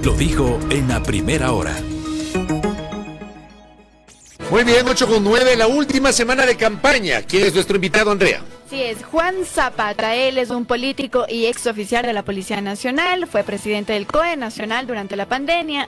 Lo dijo en la primera hora. Muy bien, 8:09, la última semana de campaña. ¿Quién es nuestro invitado, Andrea? Sí, es Juan Zapata. Él es un político y exoficial de la Policía Nacional. Fue presidente del COE Nacional durante la pandemia,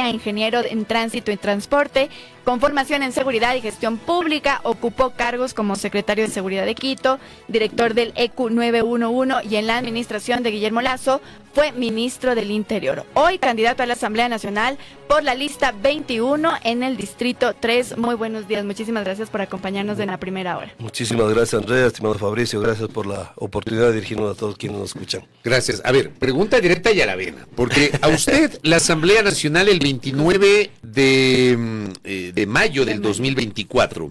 ingeniero en tránsito y transporte, con formación en seguridad y gestión pública. Ocupó cargos como secretario de Seguridad de Quito, director del EQ 911 y en la administración de Guillermo Lasso fue ministro del Interior. Hoy candidato a la Asamblea Nacional por la lista 21 en el Distrito 3. Muy buenos días, muchísimas gracias por acompañarnos en la primera hora. Muchísimas gracias, Andrea, estimado Fabricio, gracias por la oportunidad de dirigirnos a todos quienes nos escuchan. Gracias. A ver, pregunta directa y a la vena, porque a usted la Asamblea Nacional el 29 de mayo del 2024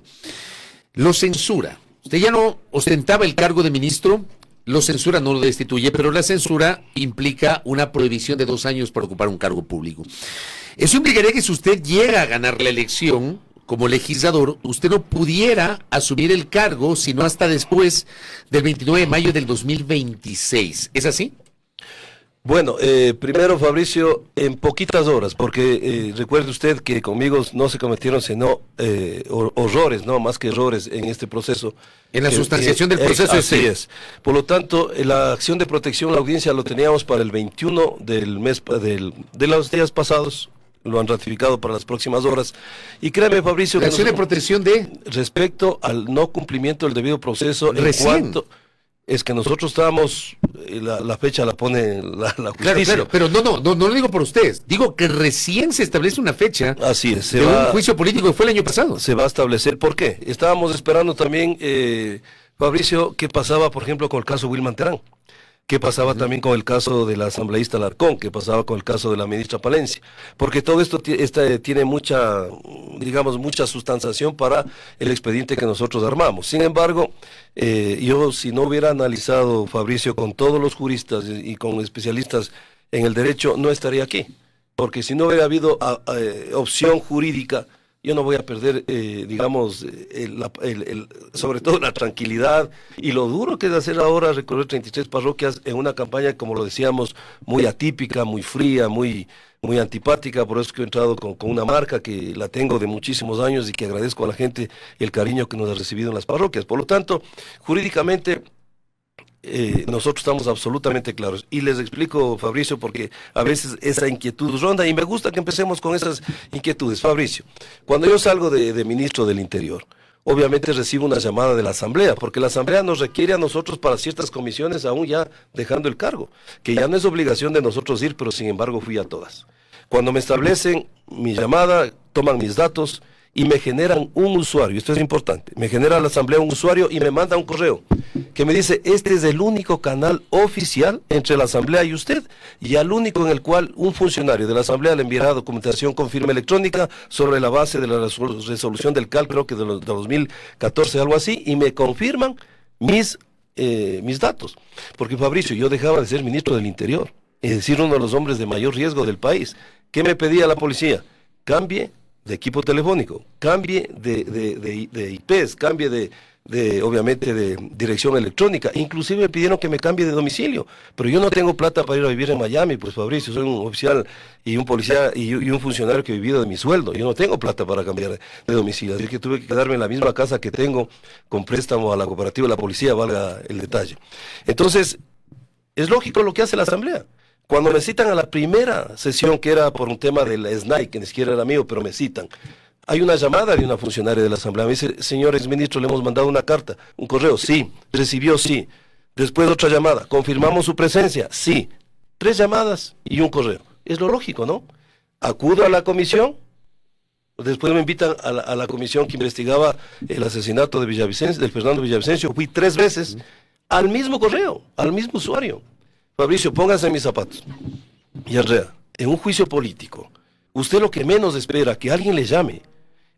lo censura. Usted ya no ostentaba el cargo de ministro, lo censura, no lo destituye, pero la censura implica una prohibición de 2 años para ocupar un cargo público. Eso implicaría que si usted llega a ganar la elección como legislador, usted no pudiera asumir el cargo sino hasta después del 29 de mayo del 2026. ¿Es así? Bueno, primero, Fabricio, en poquitas horas, porque recuerde usted que conmigo no se cometieron sino horrores, no más que errores en este proceso. En la sustanciación del proceso. Así es. Por lo tanto, la acción de protección, la audiencia lo teníamos para el 21 del mes de los días pasados. Lo han ratificado para las próximas horas. Y créeme, Fabricio, la acción de protección respecto al no cumplimiento del debido proceso. Recién. En cuanto es que nosotros estábamos, la fecha la pone la justicia. Claro, pero no lo digo por usted. Digo que recién se establece una fecha. Así es. Un juicio político que fue el año pasado. Se va a establecer. ¿Por qué? Estábamos esperando también, Fabricio, qué pasaba, por ejemplo, con el caso Wilman Terán. ¿Qué pasaba también con el caso de la asambleísta Alarcón? ¿Qué pasaba con el caso de la ministra Palencia? Porque todo esto tiene mucha, digamos, mucha sustanciación para el expediente que nosotros armamos. Sin embargo, yo si no hubiera analizado, Fabricio, con todos los juristas y con especialistas en el derecho, no estaría aquí. Porque si no hubiera habido opción jurídica, yo no voy a perder, digamos, sobre todo la tranquilidad y lo duro que es hacer ahora recorrer 33 parroquias en una campaña, como lo decíamos, muy atípica, muy fría, muy antipática. Por eso que he entrado con una marca que la tengo de muchísimos años y que agradezco a la gente el cariño que nos ha recibido en las parroquias. Por lo tanto, jurídicamente, nosotros estamos absolutamente claros y les explico, Fabricio, porque a veces esa inquietud ronda y me gusta que empecemos con esas inquietudes. Fabricio, cuando yo salgo de ministro del Interior, obviamente recibo una llamada de la Asamblea, porque la Asamblea nos requiere a nosotros para ciertas comisiones, aún ya dejando el cargo, que ya no es obligación de nosotros ir, pero sin embargo fui a todas. Cuando me establecen mi llamada, toman mis datos y me generan un usuario, esto es importante, me genera la Asamblea un usuario y me manda un correo que me dice, este es el único canal oficial entre la Asamblea y usted, y al único en el cual un funcionario de la Asamblea le enviará documentación con firma electrónica sobre la base de la resolución del CAL, creo que de 2014, algo así, y me confirman mis datos. Porque, Fabricio, yo dejaba de ser ministro del Interior, es decir, uno de los hombres de mayor riesgo del país. ¿Qué me pedía la policía? Cambie de equipo telefónico, cambie de IPs, cambie obviamente de dirección electrónica, inclusive me pidieron que me cambie de domicilio, pero yo no tengo plata para ir a vivir en Miami, pues Fabricio, soy un oficial y un policía y un funcionario que he vivido de mi sueldo, yo no tengo plata para cambiar de domicilio, así que tuve que quedarme en la misma casa que tengo con préstamo a la cooperativa de la policía, valga el detalle. Entonces, es lógico lo que hace la Asamblea. Cuando me citan a la primera sesión, que era por un tema del SNAI, que ni siquiera era mío, pero me citan, hay una llamada de una funcionaria de la Asamblea. Me dice, señor exministro, le hemos mandado una carta, un correo, sí, recibió, sí. Después otra llamada, confirmamos su presencia, sí. 3 llamadas y un correo. Es lo lógico, ¿no? Acudo a la comisión, después me invitan a la comisión que investigaba el asesinato de Villavicencio, del Fernando Villavicencio. Fui 3 veces al mismo correo, al mismo usuario. Fabricio, póngase en mis zapatos. Y Andrea, en un juicio político, usted lo que menos espera que alguien le llame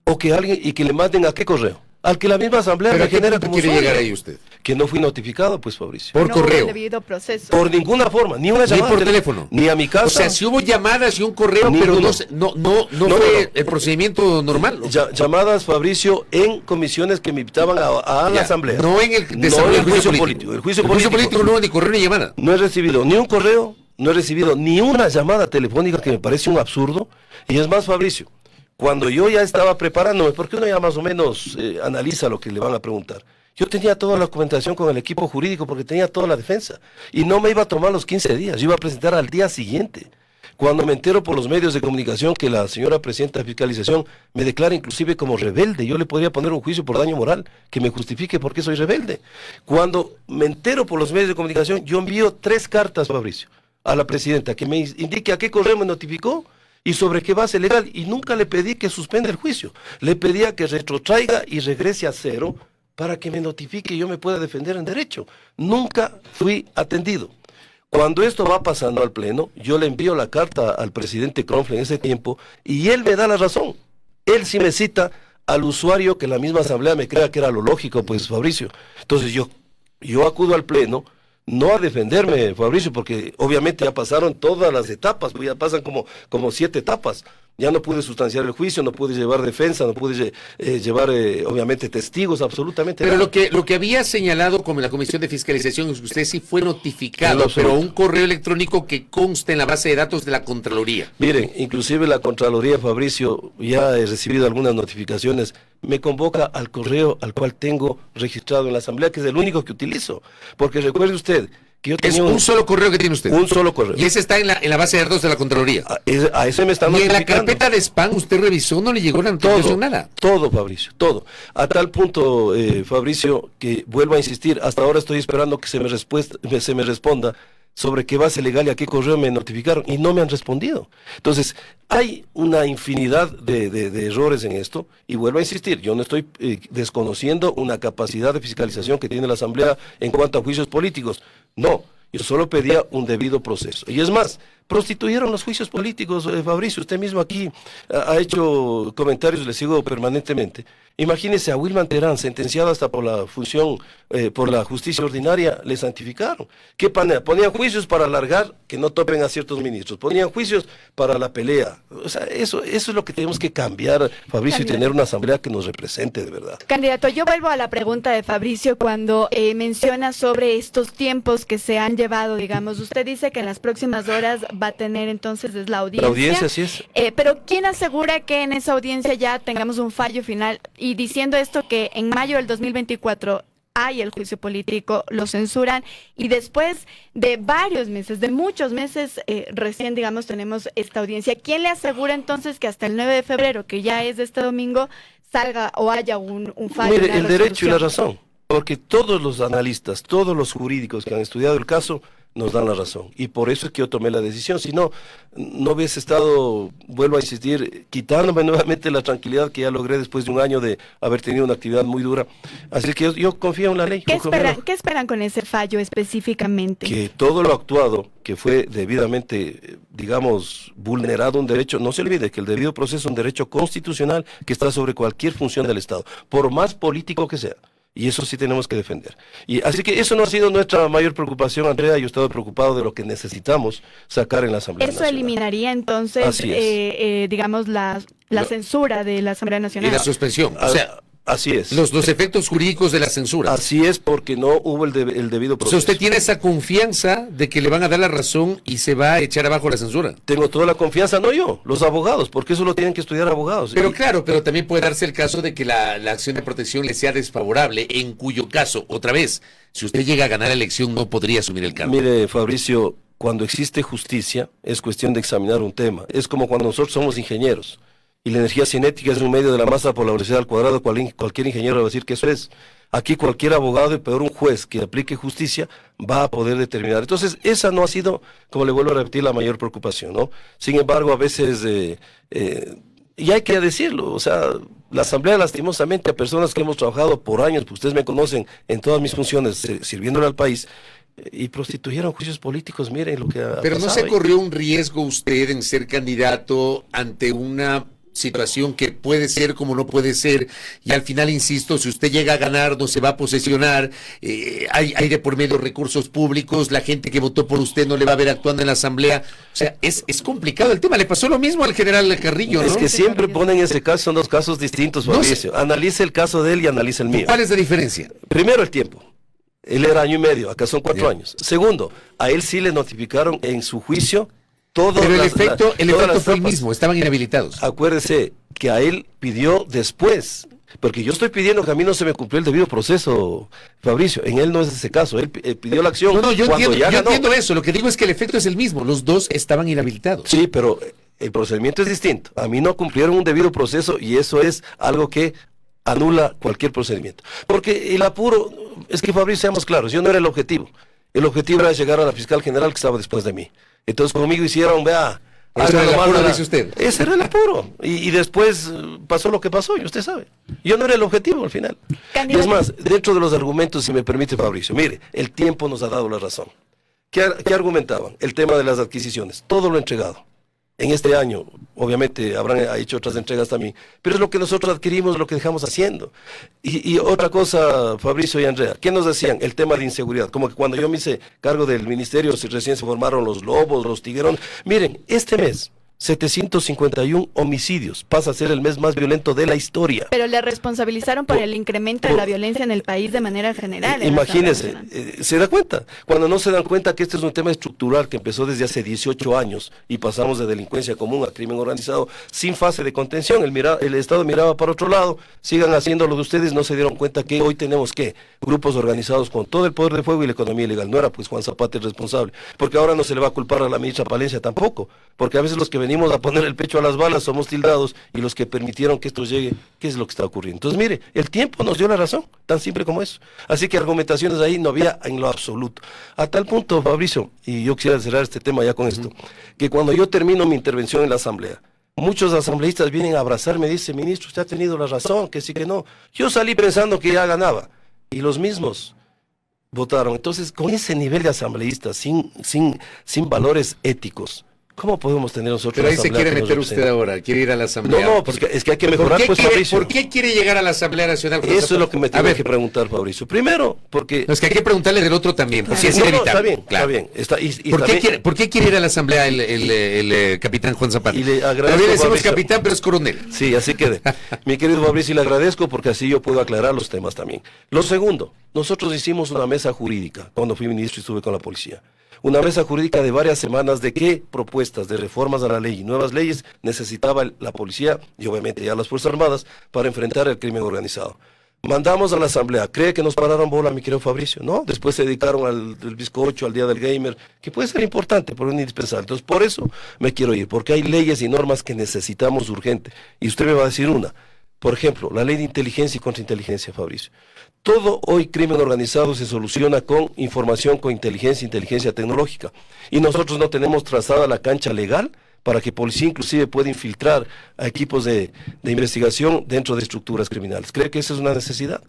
o que alguien y que le manden a qué correo. Al que la misma Asamblea me genera como quiere llegar ahí usted. Que no fui notificado, pues, Fabricio. Por correo. Debido proceso. Por ninguna forma, ni una llamada. Ni por teléfono. Ni a mi casa. O sea, si hubo llamadas y un correo, pero no fue el procedimiento normal. Llamadas, Fabricio, en comisiones que me invitaban a la Asamblea. No en el desarrollo del juicio político. El juicio político no hubo ni correo ni llamada. No he recibido ni un correo no he recibido ni una llamada telefónica, que me parece un absurdo. Y es más, Fabricio, cuando yo ya estaba preparándome, porque uno ya más o menos analiza lo que le van a preguntar, yo tenía toda la documentación con el equipo jurídico porque tenía toda la defensa. Y no me iba a tomar los 15 días, yo iba a presentar al día siguiente. Cuando me entero por los medios de comunicación que la señora presidenta de fiscalización me declara inclusive como rebelde, yo le podría poner un juicio por daño moral que me justifique por qué soy rebelde. Cuando me entero por los medios de comunicación, yo envío 3 cartas, Fabricio, a la presidenta que me indique a qué correo me notificó y sobre qué base legal, y nunca le pedí que suspenda el juicio. Le pedía que retrotraiga y regrese a 0 para que me notifique y yo me pueda defender en derecho. Nunca fui atendido. Cuando esto va pasando al Pleno, yo le envío la carta al presidente Kronfle en ese tiempo y él me da la razón. Él sí me cita al usuario que la misma asamblea me crea que era lo lógico, pues, Fabricio. Entonces yo acudo al Pleno, no a defenderme, Fabricio, porque obviamente ya pasaron todas las etapas, pues ya pasan como 7 etapas. Ya no pude sustanciar el juicio, no pude llevar defensa, no pude llevar, obviamente, testigos, absolutamente Pero nada. lo que había señalado como la Comisión de Fiscalización es que usted sí fue notificado, pero un correo electrónico que conste en la base de datos de la Contraloría. Miren, inclusive la Contraloría, Fabricio, ya he recibido algunas notificaciones, me convoca al correo al cual tengo registrado en la Asamblea, que es el único que utilizo. Porque recuerde usted que yo tenía Es un solo correo que tiene usted. un solo correo. Y ese está en la base de datos de la Contraloría. A ese me están Y en la notificando. carpeta de spam usted revisó, no le llegó la notificación nada. Todo, Fabricio, todo. A tal punto, Fabricio, que vuelvo a insistir, hasta ahora estoy esperando que se me responda sobre qué base legal y a qué correo me notificaron, y no me han respondido. Entonces, hay una infinidad de errores en esto, y vuelvo a insistir, yo no estoy desconociendo una capacidad de fiscalización que tiene la Asamblea en cuanto a juicios políticos. No, yo solo pedía un debido proceso. Y es más, prostituyeron los juicios políticos, Fabricio. Usted mismo aquí ha hecho comentarios, le sigo permanentemente. Imagínese a Wilman Terán, sentenciado hasta por la función, por la justicia ordinaria, le santificaron. ¿Qué ponían juicios para alargar que no topen a ciertos ministros? Ponían juicios para la pelea. O sea, eso es lo que tenemos que cambiar, Fabricio, y tener una asamblea que nos represente de verdad. Candidato, yo vuelvo a la pregunta de Fabricio cuando menciona sobre estos tiempos que se han llevado, digamos. Usted dice que en las próximas horas va a tener entonces la audiencia. La audiencia, sí es. Pero ¿quién asegura que en esa audiencia ya tengamos un fallo final? Y diciendo esto que en mayo del 2024 hay el juicio político, lo censuran y después de varios meses, de muchos meses, recién, digamos, tenemos esta audiencia. ¿Quién le asegura entonces que hasta el 9 de febrero, que ya es este domingo, salga o haya un fallo? Mire, el derecho y la razón, porque todos los analistas, todos los jurídicos que han estudiado el caso nos dan la razón, y por eso es que yo tomé la decisión. Si no, no hubiese estado, vuelvo a insistir, quitándome nuevamente la tranquilidad que ya logré después de un año de haber tenido una actividad muy dura. Así que yo confío en la ley. ¿Qué esperan con ese fallo específicamente? Que todo lo actuado, que fue debidamente, digamos, vulnerado un derecho, no se olvide que el debido proceso es un derecho constitucional que está sobre cualquier función del Estado, por más político que sea. Y eso sí tenemos que defender. Y así que eso no ha sido nuestra mayor preocupación, Andrea. Yo he estado preocupado de lo que necesitamos sacar en la Asamblea Eso Nacional. Eliminaría entonces, digamos, la censura de la Asamblea Nacional. Y la suspensión. O sea, así es. Los efectos jurídicos de la censura. Así es, porque no hubo el debido O proceso. sea, usted tiene esa confianza de que le van a dar la razón y se va a echar abajo la censura. Tengo toda la confianza, no yo, los abogados, porque eso lo tienen que estudiar abogados. Pero claro, pero también puede darse el caso de que la acción de protección le sea desfavorable, en cuyo caso, otra vez, si usted llega a ganar la elección, no podría asumir el cargo. Mire, Fabricio, cuando existe justicia, es cuestión de examinar un tema. Es como cuando nosotros somos ingenieros y la energía cinética es un medio de la masa por la velocidad al cuadrado, cualquier ingeniero va a decir que eso es. Aquí cualquier abogado y peor un juez que aplique justicia va a poder determinar. Entonces, esa no ha sido, como le vuelvo a repetir, la mayor preocupación, ¿no? Sin embargo, a veces, y hay que decirlo, o sea, la Asamblea, lastimosamente, a personas que hemos trabajado por años, pues ustedes me conocen en todas mis funciones, sirviéndole al país, y prostituyeron juicios políticos, miren lo que ha Pero pasado. ¿no se corrió un riesgo usted en ser candidato ante una situación que puede ser como no puede ser, y al final, insisto, si usted llega a ganar, no se va a posesionar, hay de por medio recursos públicos, la gente que votó por usted no le va a ver actuando en la Asamblea? O sea, es complicado el tema. Le pasó lo mismo al general Carrillo, ¿no? Es que siempre ponen ese caso, son dos casos distintos, Fabricio. Analice el caso de él y analice el mío. ¿Cuál es la diferencia? Primero, el tiempo. Él era año y medio, acá son 4 años. Segundo, a él sí le notificaron en su juicio todo. Pero el efecto fue el mismo, estaban inhabilitados. Acuérdese que a él pidió después, porque yo estoy pidiendo que a mí no se me cumplió el debido proceso, Fabricio. En él no es ese caso, él pidió la acción. No, yo cuando entiendo, ya ganó. entiendo eso, lo que digo es que el efecto es el mismo, los dos estaban inhabilitados. Sí, pero el procedimiento es distinto. A mí no cumplieron un debido proceso y eso es algo que anula cualquier procedimiento. Porque el apuro, es que Fabricio, seamos claros, yo no era el objetivo. El objetivo era llegar a la fiscal general que estaba después de mí. Entonces conmigo hicieron, vea, Ese era el apuro, dice usted. ese era el apuro. Y después pasó lo que pasó, y usted sabe. Yo no era el objetivo al final. Y es más, dentro de los argumentos, si me permite, Fabricio, mire, el tiempo nos ha dado la razón. ¿Qué argumentaban? El tema de las adquisiciones. Todo lo entregado. En este año, obviamente, habrán hecho otras entregas también, pero es lo que nosotros adquirimos, lo que dejamos haciendo. Y otra cosa, Fabricio y Andrea, ¿qué nos decían? El tema de inseguridad, como que cuando yo me hice cargo del ministerio, recién se formaron los lobos, los tiguerones. Miren, este mes, 751 homicidios, pasa a ser el mes más violento de la historia. Pero le responsabilizaron por el incremento de la violencia en el país de manera general. Imagínense, ¿se da cuenta? Cuando no se dan cuenta que este es un tema estructural que empezó desde hace 18 años y pasamos de delincuencia común a crimen organizado sin fase de contención. El Estado miraba para otro lado, sigan haciendo lo de ustedes, no se dieron cuenta que hoy tenemos que grupos organizados con todo el poder de fuego y la economía ilegal. No era pues Juan Zapata el responsable, porque ahora no se le va a culpar a la ministra Palencia tampoco, porque a veces los que venimos a poner el pecho a las balas somos tildados y los que permitieron que esto llegue, ¿qué es lo que está ocurriendo? Entonces mire, el tiempo nos dio la razón, tan simple como eso. Así que argumentaciones ahí no había en lo absoluto. A tal punto, Fabricio, y yo quisiera cerrar este tema ya con esto, que cuando yo termino mi intervención en la asamblea, muchos asambleístas vienen a abrazarme y dicen, ministro, usted ha tenido la razón, que sí, que no. Yo salí pensando que ya ganaba, y los mismos votaron. Entonces, con ese nivel de asambleístas, sin valores éticos, ¿cómo podemos tener nosotros? Pero ahí se quiere meter usted ahora, quiere ir a la Asamblea. No, porque es que hay que mejorar, pues, Fabricio. ¿Por qué quiere llegar a la Asamblea Nacional? Eso es lo que me tengo que preguntar, Fabricio. Primero, porque... No, es que hay que preguntarle del otro también, porque es inevitable. Está bien. ¿Por qué quiere ir a la Asamblea el capitán Juan Zapata? Y le agradezco, todavía decimos Fabricio, capitán, pero es coronel. Sí, así quede. Mi querido Fabricio, le agradezco porque así yo puedo aclarar los temas también. Lo segundo, nosotros hicimos una mesa jurídica cuando fui ministro y estuve con la policía. Una mesa jurídica de varias semanas de qué propuestas de reformas a la ley y nuevas leyes necesitaba la policía y obviamente ya las Fuerzas Armadas para enfrentar el crimen organizado. Mandamos a la asamblea. ¿Cree que nos pararon bola, mi querido Fabricio? No, después se dedicaron al bizcocho, al Día del Gamer, que puede ser importante, pero es indispensable. Entonces, por eso me quiero ir, porque hay leyes y normas que necesitamos urgente. Y usted me va a decir una. Por ejemplo, la ley de inteligencia y contrainteligencia, Fabricio. Todo hoy crimen organizado se soluciona con información, con inteligencia tecnológica. Y nosotros no tenemos trazada la cancha legal para que policía inclusive pueda infiltrar a equipos de investigación dentro de estructuras criminales. ¿Cree que esa es una necesidad?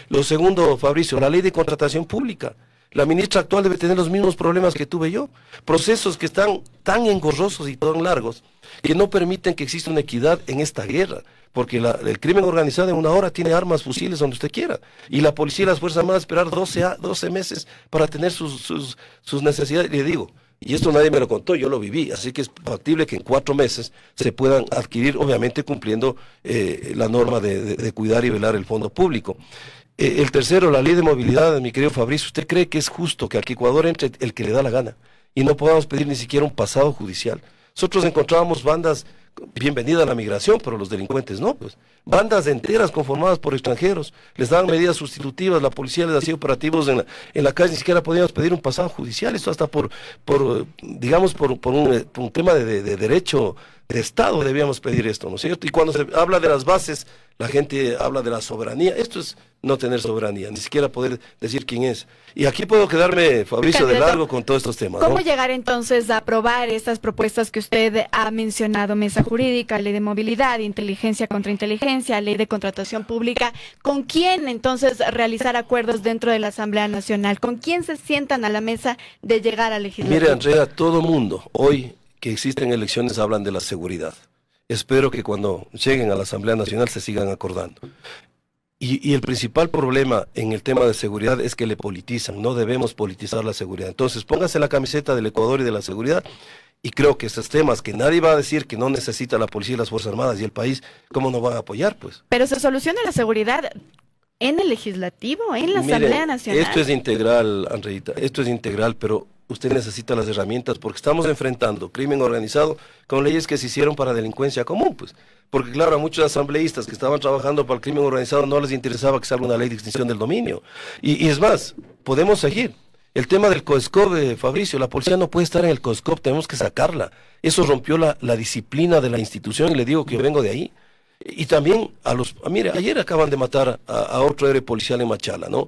Lo segundo, Fabricio, la ley de contratación pública. La ministra actual debe tener los mismos problemas que tuve yo. Procesos que están tan engorrosos y tan largos que no permiten que exista una equidad en esta guerra. Porque el crimen organizado en una hora tiene armas, fusiles, donde usted quiera. Y la policía y las Fuerzas Armadas esperar 12 meses para tener sus necesidades. Le digo, y esto nadie me lo contó, yo lo viví, así que es factible que en 4 meses se puedan adquirir, obviamente cumpliendo la norma de cuidar y velar el fondo público. El tercero, la ley de movilidad, mi querido Fabricio. ¿Usted cree que es justo que aquí a Ecuador entre el que le da la gana y no podamos pedir ni siquiera un pasado judicial? Nosotros encontrábamos bandas, bienvenida a la migración, pero los delincuentes no, pues. Bandas enteras conformadas por extranjeros, les daban medidas sustitutivas, la policía les hacía operativos en la calle, ni siquiera podíamos pedir un pasado judicial, esto hasta por un tema de derecho de Estado debíamos pedir esto, ¿no es cierto? Y cuando se habla de las bases, la gente habla de la soberanía. Esto es no tener soberanía, ni siquiera poder decir quién es. Y aquí puedo quedarme, Fabricio, de largo con todos estos temas, ¿cómo ¿no? llegar entonces a aprobar estas propuestas que usted ha mencionado? Mesa jurídica, ley de movilidad, inteligencia contra inteligencia, ley de contratación pública. ¿Con quién entonces realizar acuerdos dentro de la Asamblea Nacional? ¿Con quién se sientan a la mesa de llegar a legislar? Mire, Andrea, todo mundo hoy que existen elecciones hablan de la seguridad. Espero que cuando lleguen a la Asamblea Nacional se sigan acordando. Y el principal problema en el tema de seguridad es que le politizan. No debemos politizar la seguridad. Entonces pónganse la camiseta del Ecuador y de la seguridad, y creo que estos temas que nadie va a decir que no necesita la policía y las Fuerzas Armadas y el país, ¿cómo no van a apoyar, pues? Pero se soluciona la seguridad en el legislativo, en la Mire, Asamblea Nacional. esto es integral, Andreita, esto es integral, pero usted necesita las herramientas porque estamos enfrentando crimen organizado con leyes que se hicieron para delincuencia común, pues. Porque claro, a muchos asambleístas que estaban trabajando para el crimen organizado no les interesaba que salga una ley de extinción del dominio. Y es más, podemos seguir. El tema del COESCOP, Fabricio, la policía no puede estar en el COESCOP, tenemos que sacarla. Eso rompió la disciplina de la institución y le digo que yo vengo de ahí. Y también mire, ayer acaban de matar a otro héroe policial en Machala, ¿no?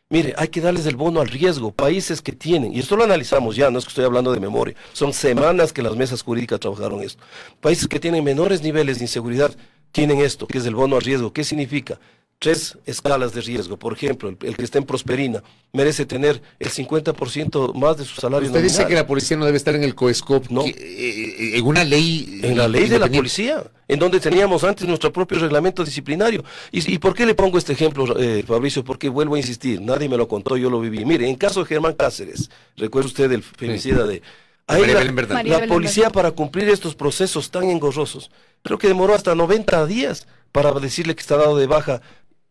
Mire, hay que darles el bono al riesgo, países que tienen, y esto lo analizamos ya, no es que estoy hablando de memoria, son semanas que las mesas jurídicas trabajaron esto. Países que tienen menores niveles de inseguridad tienen esto, que es el bono al riesgo. ¿Qué significa? 3 escalas de riesgo. Por ejemplo, el que está en Prosperina merece tener el 50% más de su salario Usted dice nominal. que la policía no debe estar en el COESCOP, No. En una ley... En la ley de la independiente. policía, en donde teníamos antes nuestro propio reglamento disciplinario. ¿Y por qué le pongo este ejemplo, Fabricio? Porque vuelvo a insistir, nadie me lo contó, yo lo viví. Mire, en caso de Germán Cáceres, recuerda usted el femicida de... Ahí María la, Belén Bernal. María la Belén policía Bernal. para cumplir estos procesos tan engorrosos, creo que demoró hasta 90 días para decirle que está dado de baja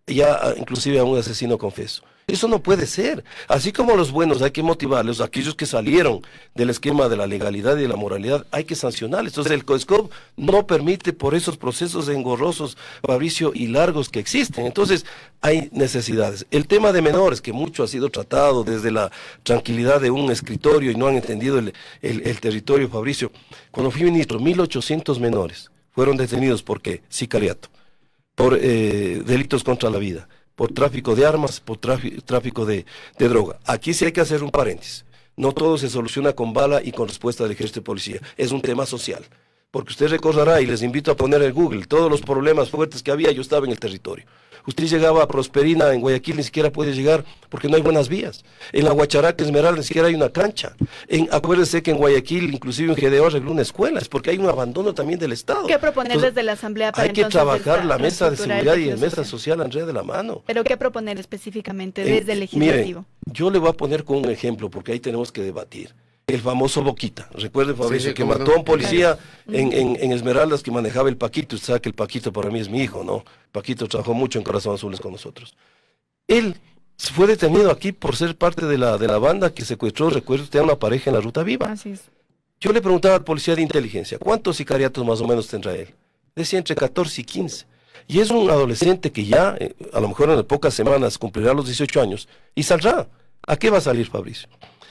ya inclusive a un asesino confeso. Eso no puede ser. Así como los buenos hay que motivarlos, aquellos que salieron del esquema de la legalidad y de la moralidad, hay que sancionarles. Entonces el COESCOP no permite por esos procesos engorrosos, Fabricio, y largos que existen. Entonces hay necesidades. El tema de menores, que mucho ha sido tratado desde la tranquilidad de un escritorio y no han entendido el territorio, Fabricio. Cuando fui ministro, 1.800 menores fueron detenidos. ¿Por qué? Sicariato, por delitos contra la vida, por tráfico de armas, por tráfico de droga. Aquí sí hay que hacer un paréntesis. No todo se soluciona con bala y con respuesta del ejército de policía. Es un tema social. Porque usted recordará, y les invito a poner en Google, todos los problemas fuertes que había, yo estaba en el territorio. Usted llegaba a Prosperina, en Guayaquil, ni siquiera puede llegar porque no hay buenas vías. En la Huacharaca, Esmeralda, ni siquiera hay una cancha. Acuérdese que en Guayaquil, inclusive en GDO, arregló una escuela. Es porque hay un abandono también del Estado. ¿Qué proponer Entonces, desde la Asamblea para hay que entonces trabajar la mesa de reestructurar seguridad y tejido el mesa social? social, Andrea, de la mano. Pero ¿qué proponer específicamente desde el legislativo? Mire, yo le voy a poner con un ejemplo, porque ahí tenemos que debatir. El famoso Boquita. Recuerde, Fabricio, Sí, que cómo mató no. a un policía en Esmeraldas que manejaba el Paquito. Usted sabe que el Paquito para mí es mi hijo, ¿no? Paquito trabajó mucho en Corazón Azules con nosotros. Él fue detenido aquí por ser parte de la banda que secuestró, recuerde usted, a una pareja en la Ruta Viva. Así es. Yo le preguntaba al policía de inteligencia, ¿cuántos sicariatos más o menos tendrá él? Decía entre 14 y 15. Y es un adolescente que ya, a lo mejor en pocas semanas, cumplirá los 18 años y saldrá. ¿A qué va a salir, Fabricio?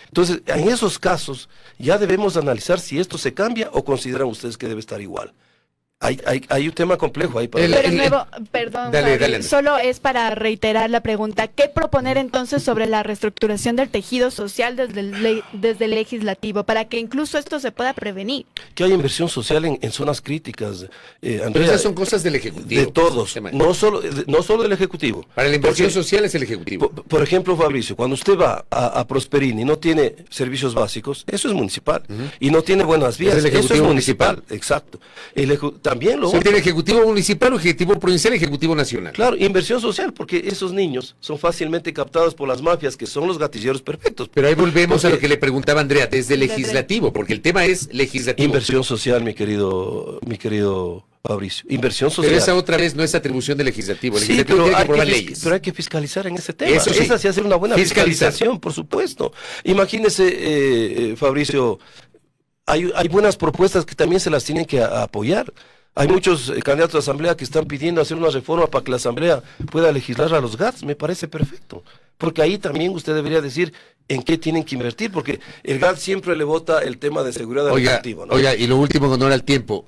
Entonces, en esos casos, ya debemos analizar si esto se cambia o consideran ustedes que debe estar igual. Hay un tema complejo ahí para... Pero nuevo, perdón, Dale, Fabi, dale. solo es para reiterar la pregunta. ¿Qué proponer entonces sobre la reestructuración del tejido social desde el legislativo para que incluso esto se pueda prevenir? Que hay inversión social en zonas críticas, Pero Andrea, esas son cosas del Ejecutivo. de todos, Tema. no solo del Ejecutivo. Para la inversión Porque, social es el Ejecutivo. por ejemplo, Fabricio, cuando usted va a Prosperini y no tiene servicios básicos, eso es municipal. Y no tiene buenas vías, Es el eso es Ejecutivo municipal. municipal. Exacto. También lo Usted tiene Ejecutivo Municipal, Ejecutivo Provincial, Ejecutivo Nacional. Claro, inversión social, porque esos niños son fácilmente captados por las mafias, que son los gatilleros perfectos. Pero ahí volvemos a Porque lo que le preguntaba Andrea, desde el legislativo, porque el tema es legislativo. Inversión social, mi querido Fabricio. Inversión social. Pero esa otra vez no es atribución del legislativo. El Sí, legislativo pero tiene que hay aprobar que leyes. pero hay que fiscalizar en ese tema. Eso sí. Esa sí hacer una buena Fiscalizar. fiscalización, por supuesto. Imagínese, Fabricio, hay buenas propuestas que también se las tienen que apoyar. Hay muchos candidatos a asamblea que están pidiendo hacer una reforma para que la asamblea pueda legislar a los GATS. Me parece perfecto. Porque ahí también usted debería decir en qué tienen que invertir, porque el GATS siempre le vota el tema de seguridad del Ejecutivo, ¿no? Oiga, y lo último, en honor al tiempo,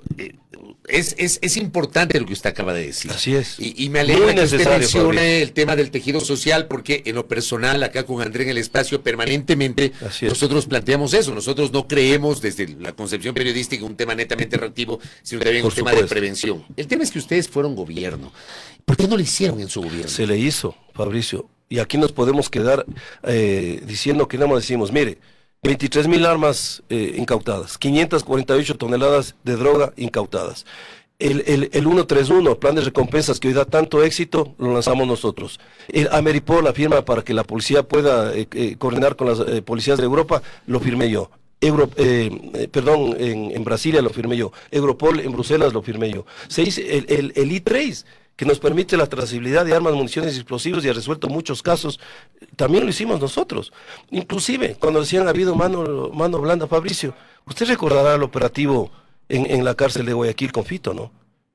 es importante lo que usted acaba de decir. Así es. Y me alegra Muy que usted necesario, mencione Fabricio. el tema del tejido social, porque en lo personal, acá con André en el espacio, permanentemente, Así es. nosotros planteamos eso. Nosotros no creemos desde la concepción periodística un tema netamente reactivo, sino también Por un tema de supuesto. prevención. El tema es que ustedes fueron gobierno. ¿Por qué no lo hicieron en su gobierno? Se le hizo, Fabricio. Y aquí nos podemos quedar diciendo que nada más decimos, mire, 23,000 armas incautadas, 548 toneladas de droga incautadas. El 131, plan de recompensas que hoy da tanto éxito, lo lanzamos nosotros. El Ameripol, la firma para que la policía pueda coordinar con las policías de Europa, lo firmé yo. En Brasilia lo firmé yo. Europol en Bruselas lo firmé yo. Se hizo el E-Trace, que nos permite la trazabilidad de armas, municiones y explosivos y ha resuelto muchos casos, también lo hicimos nosotros. Inclusive, cuando decían ha habido mano blanda, Fabricio, usted recordará el operativo en la cárcel de Guayaquil con Fito, ¿no?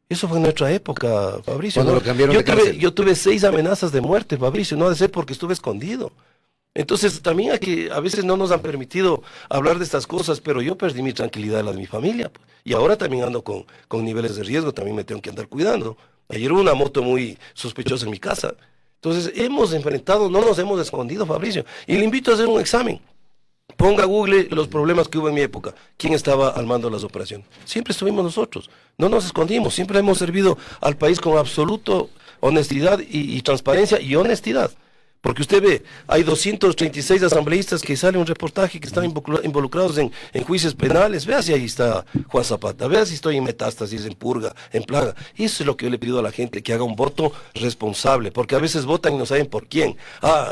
Eso fue en nuestra época, Fabricio. Cuando ¿no? lo cambiaron de cárcel. Yo tuve 6 amenazas de muerte, Fabricio, no ha de ser porque estuve escondido. Entonces también a veces no nos han permitido hablar de estas cosas, pero yo perdí mi tranquilidad, la de mi familia, pues. Y ahora también ando con niveles de riesgo, también me tengo que andar cuidando. Ayer hubo una moto muy sospechosa en mi casa. Entonces hemos enfrentado, no nos hemos escondido, Fabricio. Y le invito a hacer un examen. Ponga a Google los problemas que hubo en mi época. ¿Quién estaba al mando de las operaciones? Siempre estuvimos nosotros. No nos escondimos. Siempre hemos servido al país con absoluta honestidad y transparencia y honestidad. Porque usted ve, hay 236 asambleístas que sale un reportaje que están involucrados en juicios penales. Vea si ahí está Juan Zapata, vea si estoy en metástasis, en purga, en plaga. Eso es lo que yo le pido a la gente, que haga un voto responsable, porque a veces votan y no saben por quién.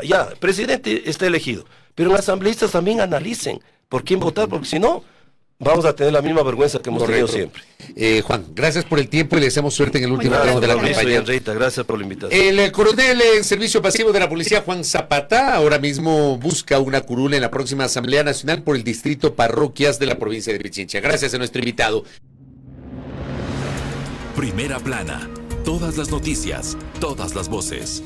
Ya, presidente está elegido, pero los asambleístas también analicen por quién votar, porque si no, vamos a tener la misma vergüenza que hemos tenido siempre. Juan, gracias por el tiempo y le deseamos suerte en el último tramo de la campaña. Gracias por la invitación. El coronel en servicio pasivo de la policía, Juan Zapata, ahora mismo busca una curul en la próxima Asamblea Nacional por el distrito Parroquias de la provincia de Pichincha. Gracias a nuestro invitado. Primera plana. Todas las noticias, todas las voces.